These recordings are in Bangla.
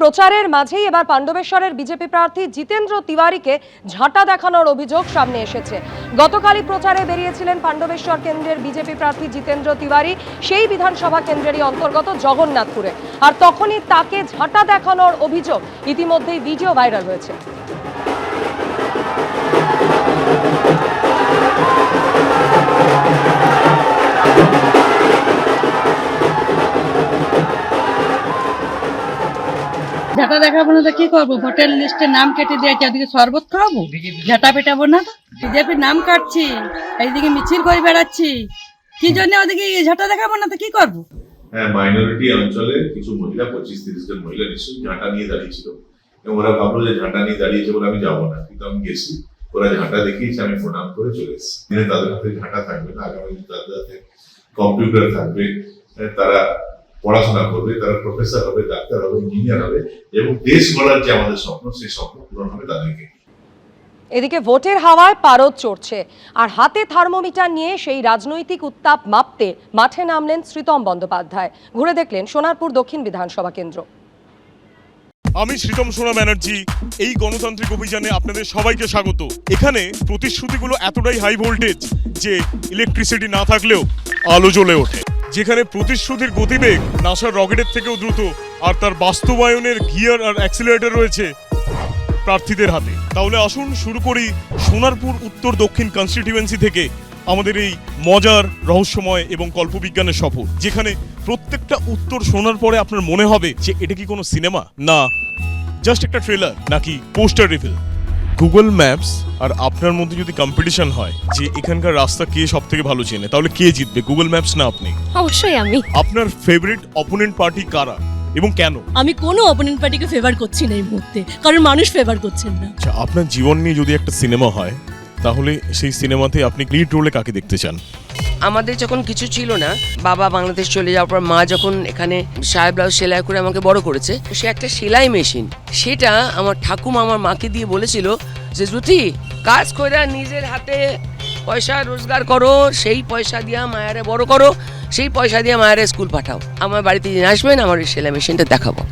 প্রচারের মাঝেই এবার পাণ্ডবেশ্বরের বিজেপি প্রার্থী জিতেন্দ্র তিওয়ারিকে ঝাঁটা দেখানোর অভিযোগ সামনে এসেছে। গতকালই প্রচারে বেরিয়েছিলেন পাণ্ডবেশ্বর কেন্দ্রের বিজেপি প্রার্থী জিতেন্দ্র তিওয়ারি, সেই বিধানসভা কেন্দ্রেরই অন্তর্গত জগন্নাথপুরে। আর তখনই তাকে ঝাঁটা দেখানোর অভিযোগ ইতিমধ্যেই ভিডিও ভাইরাল হয়েছে। ঝাঁটা দেখাবো না তো কি করবো? ভোটার লিস্টে নাম কেটে দিয়েছে, ওদিকে শরবত খাওয়াবো, ঝাঁটা পেটাবো না? বিজেপির নাম কাটছি, এইদিকে মিছিল করে বেড়াচ্ছি, কি জন্য ওদিকে ঝাঁটা দেখাবো না তো কি করবো? হ্যাঁ, মাইনরিটি অঞ্চলে কিছু মহিলা 25-30 জন মহিলা নিশ্চয়ই ঝাঁটা নিয়ে দাঁড়িয়েছিল এবং ওরা ভাবলো যে ঝাঁটা নিয়ে দাঁড়িয়েছে বলে আমি যাবো না, কিন্তু আমি গেছি। ওরা ঝাঁটা দেখিয়েছে, আমি প্রণাম করে চলে এসেছি। তাদের হাতে ঝাঁটা থাকবে না, আগামী তাদের হাতে কম্পিউটার থাকবে, তারা পড়াশোনা করবে, তারা প্রফেসর হবে, ডাক্তার হবে, ইঞ্জিনিয়ার হবে এবং দেশ গড়ার যে আমাদের স্বপ্ন, সেই স্বপ্ন পূরণ হবে তাদেরকে। এদিকে ভোটের হাওয়ায় পারদ চড়ছে, আর হাতে থার্মোমিটার নিয়ে সেই রাজনৈতিক উত্তাপ মাপতে মাঠে নামলেন শ্রীতম বন্দ্যোপাধ্যায়। ঘুরে দেখলেন সোনারপুর দক্ষিণ বিধানসভা কেন্দ্র। আমি শ্রীতম সোনা ব্যানার্জি, এই গণতান্ত্রিক অভিযানে আপনাদের সবাইকে স্বাগত। এখানে প্রতিশ্রুতিগুলো এতটাই হাই ভোল্টেজ যে ইলেকট্রিসিটি না থাকলেও আলো জ্বলে ওঠে। যেখানে প্রতিশ্রুতির গতিবেগ নাসার রকেটের থেকেও দ্রুত, আর তার বাস্তবায়নের গিয়ার আর অ্যাক্সিলারেটর রয়েছে প্রার্থীদের হাতে। তাহলে আসুন শুরু করি সোনারপুর উত্তর দক্ষিণ কনস্টিটিউয়েন্সি থেকে আমাদের এই মজার, রহস্যময় এবং কল্পবিজ্ঞানের সফর, যেখানে প্রত্যেকটা উত্তর শোনার পরে আপনার মনে হবে যে এটা কি কোনো সিনেমা, না জাস্ট একটা ট্রেলার, নাকি পোস্টার রিভিল। গুগল ম্যাপস আর আপনার মধ্যে যদি কম্পিটিশন হয় যে এখানকার রাস্তা কে সব থেকে ভালো চেনে, তাহলে কে জিতবে, গুগল ম্যাপস না আপনি? অবশ্যই আমি। আপনার ফেভারিট অপোনেন্ট পার্টি কারা এবং কেন? আমি কোনো অপোনেন্ট পার্টিকে ফেভার করছি না এই মুহূর্তে, কারণ মানুষ ফেভার করছেন না। আচ্ছা, আপনার জীবন নিয়ে যদি একটা সিনেমা হয়, তাহলে সেই সিনেমাতে আপনি লিড রোলে কাকে দেখতে চান? আমাদের যখন কিছু ছিল না, বাবা বাংলাদেশ চলে যাওয়ার পর মা যখন এখানে সাহেব ব্লাউজ সেলাই করে আমাকে বড় করেছে, সে একটা সেলাই মেশিন, সেটা আমার ঠাকুমা আমার মাকে দিয়ে বলেছিল যে জুতি কাজ করে নিজের হাতে পয়সা রোজগার করো, সেই পয়সা দিয়ে মায়েরে বড় করো, সেই পয়সা দিয়ে মায়েরে স্কুল পাঠাও। আমার বাড়িতে যিনি আসবেন আমার এই সেলাই মেশিনটা দেখাবো।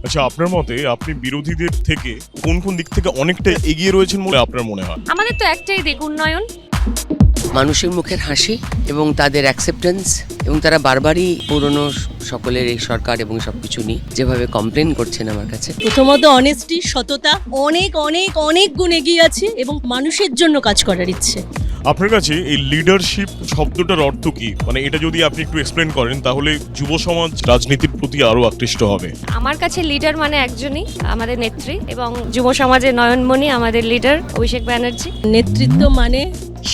আচ্ছা, আপনার মতে আপনি বিরোধীদের থেকে কোন কোন দিক থেকে অনেকটা এগিয়ে রয়েছেন বলে আপনার মনে হয়? আমাদের তো একটাই দিক, উন্নয়ন। মানুষের মুখের হাসি এবং তাদের অ্যাকসেপ্টেন্স, এবং তারা বারবারই পুরনো সকলের এই সরকার এবং সবকিছু নিয়ে যেভাবে কমপ্লেন করছেন আমার কাছে। প্রথমত অনেস্টি, সততা, অনেক অনেক অনেক গুণ এগিয়ে আছে এবং মানুষের জন্য কাজ করার ইচ্ছে। আপনার কাছে এই লিডারশিপ শব্দটার অর্থ কি? মানে এটা যদি আপনি একটু এক্সপ্লেন করেন, তাহলে যুব সমাজ রাজনীতির প্রতি আরো আকৃষ্ট হবে। আমার কাছে লিডার মানে একজনই, আমাদের নেত্রী, এবং যুব সমাজের নয়নমণি আমাদের লিডার অভিষেক ব্যানার্জি। নেতৃত্ব মানে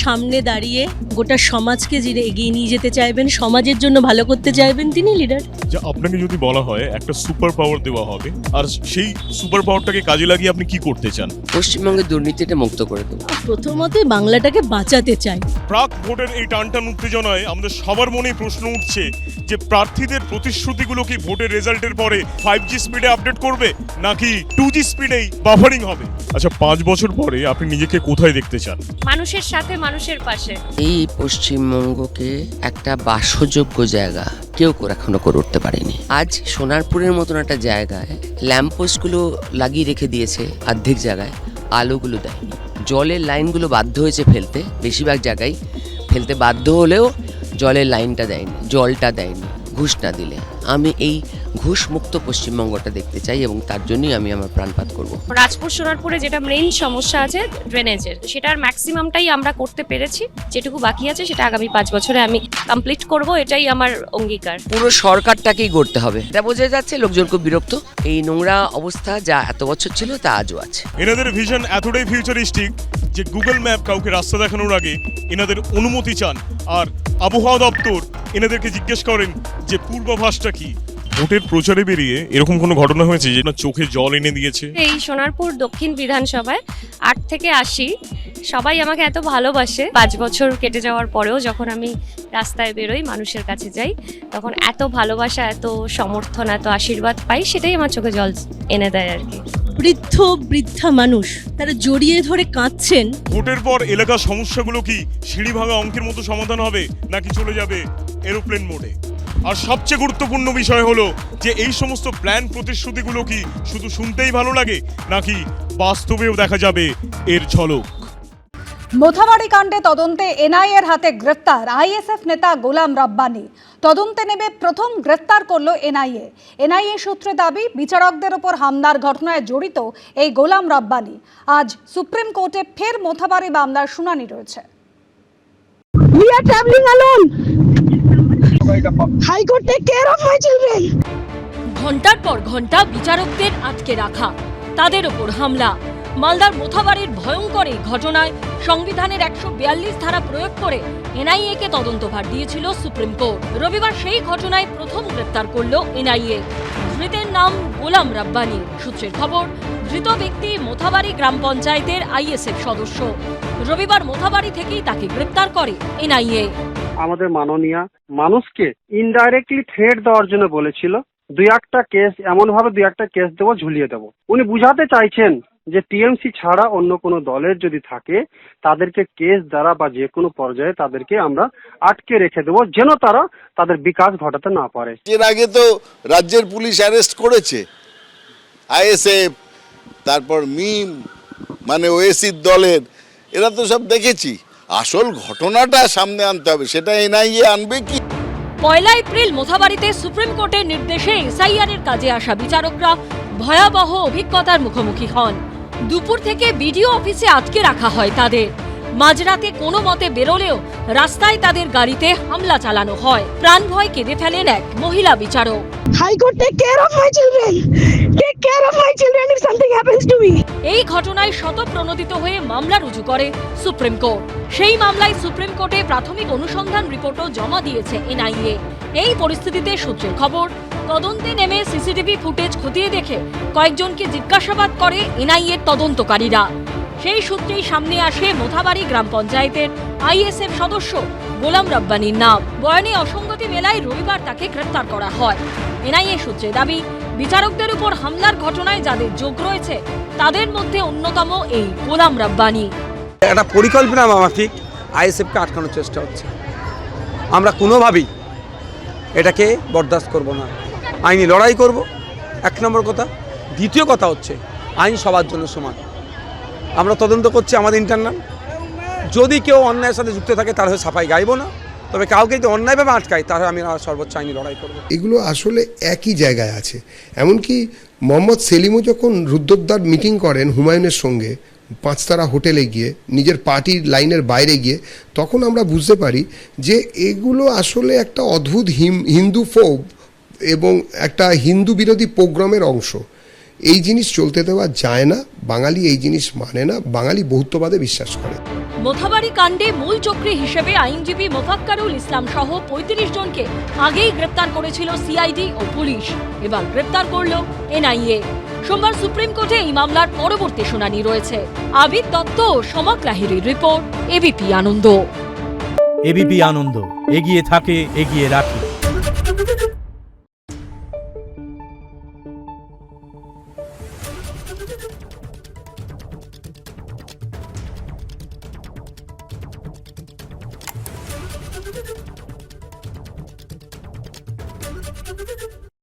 সামনে দাঁড়িয়ে গোটা সমাজকে যিনি এগিয়ে নিয়ে যেতে চাইবেন, সমাজের জন্য ভালো করতে চাইবেন, তিনি লিডার। যে আপনাকে যদি বলা হয় একটা সুপার পাওয়ার দেওয়া হবে, আর সেই সুপার পাওয়ারটাকে কাজে লাগিয়ে আপনি কি করতে চান? পশ্চিমবঙ্গের দুর্নীতিটা মুক্ত করে দেবো। প্রথমত বাংলাটাকে বাঁচাতে চাই। প্রাক ভোটের এই টানটান উত্তেজনায় আমাদের সবার মনেই প্রশ্ন উঠছে যে প্রার্থীদের প্রতিশ্রুতিগুলো কি ভোটের রেজাল্টের পরে 5G স্পিডে আপডেট করবে, নাকি 2G স্পিডেই বাফারিং হবে? আচ্ছা, 5 বছর পরে আপনি নিজেকে কোথায় দেখতে চান? মানুষের সাথে, মানুষের পাশে। এই পশ্চিমবঙ্গকে একটা বাসযোগ্য জায়গা কেউ এখনো করে উঠতে পারেনি। আজ সোনারপুরের মতন একটা জায়গায় ল্যাম্পপোস্টগুলো লাগিয়ে রেখে দিয়েছে, অর্ধেক জায়গায় আলোগুলো দেয়নি, জলের লাইনগুলো বাধ্য হয়েছে ফেলতে, বেশিরভাগ জায়গায় ফেলতে বাধ্য হলেও জলের লাইনটা দেয়নি, জলটা দেয়নি, ঘুষ না দিলে। আমি এই ঘুষ মুক্ত পশ্চিমবঙ্গটা দেখতে চাই এবং তার জন্যই আমি আমার প্রাণপাত করব। রাজপুর সোনারপুরে যেটা মেইন সমস্যা আছে ড্রেনেজের, সেটার ম্যাক্সিমামটাই আমরা করতে পেরেছি। যেটুকু বাকি আছে সেটা আগামী 5 বছরে আমি কমপ্লিট করব, এটাই আমার অঙ্গীকার। পুরো সরকারটাকেই গড়তে হবে। এটা বোঝা যাচ্ছে লোকজন খুব বিরক্ত, এই নোংরা অবস্থা যা এত বছর ছিল তা আজও আছে। এনাদের ভিশন এতটাই ফিউচারিস্টিক যে গুগল ম্যাপ কাউকে রাস্তা দেখানোর আগে এনাদের অনুমতি চান, আর আবহাওয়া দপ্তর এনাদেরকে জিজ্ঞেস করেন যে পূর্বাভাসটা কি। ভোটের প্রচারে বেরিয়ে এরকম কোনো ঘটনা হয়েছে যে না চোখে জল এনে দিয়েছে? এই সোনারপুর দক্ষিণ বিধানসভায় 8 থেকে 80 সবাই আমাকে এত ভালোবাসে। 5 বছর কেটে যাওয়ার পরেও যখন আমি রাস্তায় বেরোই, মানুষের কাছে যাই, তখন এত ভালোবাসা, এত সমর্থন, এত আশীর্বাদ পাই, সেটাই আমার চোখে জল এনে দেয় আর কি। বৃদ্ধ বৃদ্ধা মানুষ তারা জড়িয়ে ধরে কাঁদছেন। ভোটের পর এলাকার সমস্যাগুলো কি সিঁড়ি ভাঙা অঙ্কের মতো সমাধান হবে, নাকি চলে যাবে এরোপ্লেন মোডে? আর সবচেয়ে গুরুত্বপূর্ণ বিষয় হলো যে এই সমস্ত প্ল্যান প্রতিশ্রুতিগুলো কি শুধু শুনতেই ভালো লাগে নাকি বাস্তবেও দেখা যাবে এর ঝলক। মোথাবাড়ি কাণ্ডে তদন্তে এনআইএর হাতে গ্রেফতার আইএসএফ নেতা গোলাম রাব্বানি। তদন্তে নেমে প্রথম গ্রেফতার করল এনআইএ। এনআইএ সূত্রে দাবি বিচারকদের ওপর হামলার ঘটনায় জড়িত এই গোলাম রাব্বানি। আজ সুপ্রিম কোর্টে ফের মোথাবাড়ি মামলার শুনানি রয়েছে। We are traveling alone. High Court, take care of my children. ঘন্টার পর ঘন্টা বিচারকদের আটকে রাখা, তাদের ওপর হামলা। মালদার মোথাবাড়ির ভয়ঙ্কর এই ঘটনায় সংবিধানের 142 ধারা প্রয়োগ করে এনআইএ-কে তদন্তভার দিয়েছিল সুপ্রিম কোর্ট। রবিবার সেই ঘটনায় প্রথম গ্রেপ্তার করল এনআইএ। ধৃতের নাম গোলাম রাব্বানি। সূত্রের খবর, ধৃত ব্যক্তি মোথাবাড়ি গ্রাম পঞ্চায়েতের আইএসএফ সদস্য। রবিবার মোথাবাড়ি থেকেই তাকে গ্রেপ্তার করে এনআইএ। আমাদের মাননীয়া মানুষকে ইনডাইরেক্টলি থ্রেট দেওয়ার জন্য বলেছিল, দুই একটা কেস দেবো, ঝুলিয়ে দেবো। উনি বুঝাতে চাইছেন যে টিএমসি ছাড়া অন্য কোনো দলের যদি থাকে তাদেরকে কেস দ্বারা বা যে কোনো পর্যায়ে তাদেরকে আমরা আটকে রেখে দেবো, যেন তারা তাদের বিকাশ ঘটাতে না পারে। এর আগে তো রাজ্যের পুলিশ অ্যারেস্ট করেছে আইএসএফ, তারপর মিম মানে ওএসির দলের, এরা তো সব দেখেছি। আসল ঘটনাটা সামনে আনতে হবে, সেটা এনআইএ আনবে কি? 1 এপ্রিল মোথাবাড়িতে সুপ্রিম কোর্টের নির্দেশে এসআইআর এর কাজে আসা বিচারকরা ভয়াবহ অভিজ্ঞতার মুখোমুখি হন। দুপুর থেকে বিডিও অফিসে আটকে রাখা হয় তাদের। মাঝরাতে কোনো মতে বেরোলেও রাস্তায় তাদের গাড়িতে হামলা চালানো হয়। প্রাণ ভয় কেঁদে ফেলেন এক মহিলা বিচারক। High Court, take care of my children. Take care of my children if something happens to me. এই ঘটনায় শতপ্রণোদিত হয়ে মামলা রুজু করে সুপ্রিম কোর্ট। সেই মামলায় সুপ্রিম কোর্টে প্রাথমিক অনুসন্ধান রিপোর্টও জমা দিয়েছে এনআইএ। এই পরিস্থিতিতে সূত্রের খবর, তদন্তে নেমে সিসিটিভি ফুটেজ খতিয়ে দেখে কয়েকজনকে জিজ্ঞাসাবাদ করে এনআইএর তদন্তকারীরা। সেই সূত্রেই সামনে আসে মোথাবাড়ি গ্রাম পঞ্চায়েতের আইএসএফ সদস্য গোলাম রাব্বানির নাম। বয়ানে অসঙ্গতি মেলায় রবিবার তাকে গ্রেফতার করা হয়। এনআইএ সূত্রে দাবি, বিচারকদের উপর হামলার ঘটনায় যাদের যোগ রয়েছে তাদের মধ্যে অন্যতম এই গোলাম রাব্বানি। একটা পরিকল্পনা মাফিক আইএসএফকে আটকানোর চেষ্টা হচ্ছে। আমরা কোনোভাবেই এটাকে বরদাস্ত করব না, আইনি লড়াই করব, এক নম্বর কথা। দ্বিতীয় কথা হচ্ছে আইন সবার জন্য সমান। আমরা তদন্ত করছি আমাদের ইন্টারনাল, যদি কেউ অন্যায়ের সাথে যুক্ত থাকে তার হয়ে সাফাই গাইব না, তবে কাউকে যদি অন্যায়ভাবে আটকায় তাহলে আমি সর্বোচ্চ আইনি লড়াই করব। এগুলো আসলে একই জায়গায় আছে। এমনকি মোহাম্মদ সেলিমও যখন রুদ্রদ্বার মিটিং করেন হুমায়ুনের সঙ্গে 5 তারা হোটেলে গিয়ে, নিজের পার্টির লাইনের বাইরে গিয়ে, তখন আমরা বুঝতে পারি যে এগুলো আসলে একটা অদ্ভুত হিন্দু ফোব এবং একটা হিন্দু বিরোধী প্রোগ্রামের অংশ। এই জিনিস চলতে দেওয়া যায় না। বাঙালি এই জিনিস মানে না, বাঙালি বহুত্ববাদে বিশ্বাস করে। মোথাবাড়ি কাণ্ডে মূল চক্রী হিসেবে আইনজীবী মোফাক্কারুল ইসলাম সহ 35 জনকে আগেই গ্রেপ্তার করেছিল সিআইডি ও পুলিশ। এবার গ্রেপ্তার করল এনআইএ। সোমবার সুপ্রিম কোর্টে এই মামলার পরবর্তী শুনানি রয়েছে। আবিদ দত্ত ও সমক লাহিড়ীর রিপোর্ট, এবিপি আনন্দ। এবিপি আনন্দ, এগিয়ে থাকে, এগিয়ে রাখে।